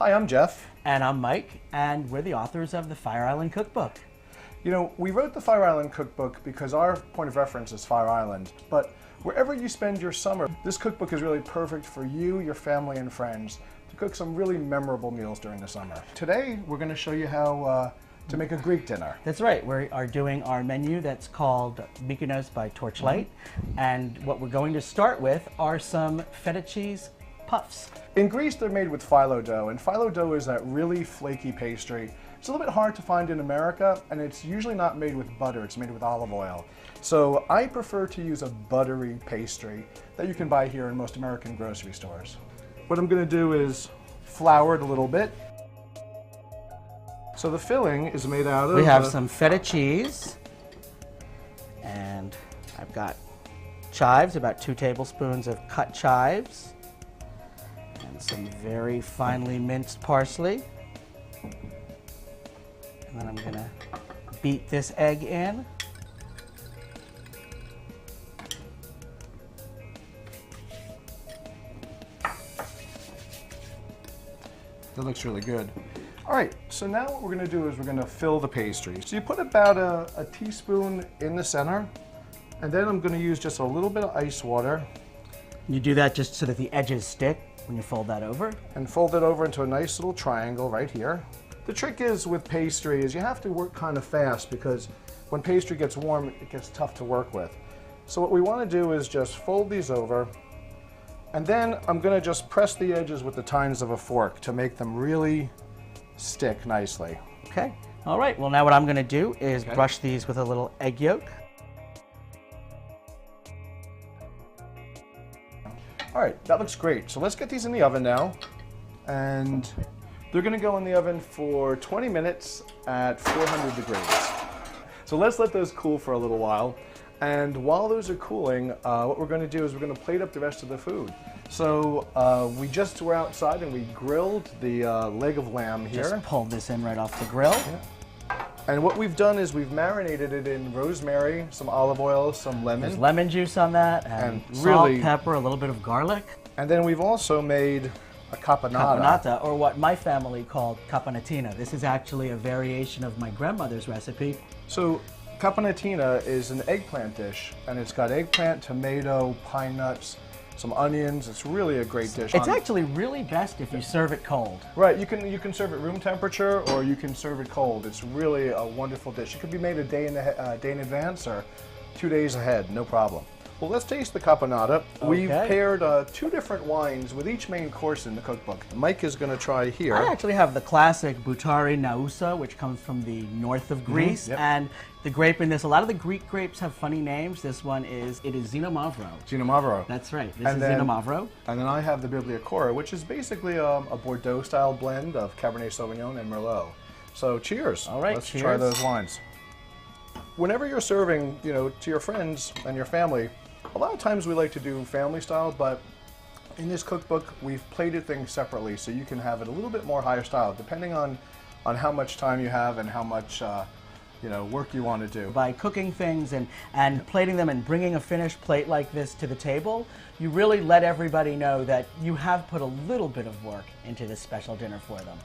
Hi, I'm Jeff. And I'm Mike, and we're the authors of the Fire Island Cookbook. You know, we wrote the Fire Island Cookbook because our point of reference is Fire Island, but wherever you spend your summer, this cookbook is really perfect for you, your family, and friends to cook some really memorable meals during the summer. Today, we're going to show you how to make a Greek dinner. That's right, we are doing our menu that's called Mykonos by Torchlight, and what we're going to start with are some feta cheese puffs. In Greece, they're made with phyllo dough, and phyllo dough is that really flaky pastry. It's a little bit hard to find in America, and it's usually not made with butter, it's made with olive oil. So I prefer to use a buttery pastry that you can buy here in most American grocery stores. What I'm going to do is flour it a little bit. So the filling is made out of... We have some feta cheese, and I've got chives, about 2 tablespoons of cut chives, and some very finely minced parsley. And then I'm going to beat this egg in. That looks really good. All right, so now what we're going to do is we're going to fill the pastry. So you put about a teaspoon in the center, and then I'm going to use just a little bit of ice water. You do that just so that the edges stick when you fold that over. And fold it over into a nice little triangle right here. The trick is with pastry is you have to work kind of fast because when pastry gets warm, it gets tough to work with. So what we want to do is just fold these over, and then I'm going to just press the edges with the tines of a fork to make them really stick nicely. Okay. All right. Well, now what I'm going to do is brush these with a little egg yolk. All right, that looks great. So let's get these in the oven now, and they're going to go in the oven for 20 minutes at 400 degrees. So let's let those cool for a little while. And while those are cooling, what we're going to do is we're going to plate up the rest of the food. So we just were outside and we grilled the leg of lamb here. Just pulled this in right off the grill. Yeah. And what we've done is we've marinated it in rosemary, some olive oil, some lemon. There's lemon juice on that, and really, salt, pepper, a little bit of garlic. And then we've also made a caponata. Caponata, or what my family called caponatina. This is actually a variation of my grandmother's recipe. So caponatina is an eggplant dish, and it's got eggplant, tomato, pine nuts, some onions. It's really a great dish. It's actually really best if you serve it cold. Right, you can serve it room temperature or you can serve it cold. It's really a wonderful dish. It could be made a day in advance or 2 days ahead, no problem. Well, let's taste the caponata. Okay. We've paired 2 different wines with each main course in the cookbook. Mike is going to try here. I actually have the classic Boutari Naousa, which comes from the north of Greece. Yep. And the grape in this, a lot of the Greek grapes have funny names. This one is Xinomavro. Xinomavro. That's right. This is Xinomavro. And then I have the Bibliacora, which is basically a Bordeaux-style blend of Cabernet Sauvignon and Merlot. So cheers. All right, let's cheers. try those wines. Whenever you're serving, to your friends and your family, a lot of times we like to do family style, but in this cookbook, we've plated things separately so you can have it a little bit more higher style, depending on how much time you have and how much work you want to do. By cooking things and plating them and bringing a finished plate like this to the table, you really let everybody know that you have put a little bit of work into this special dinner for them.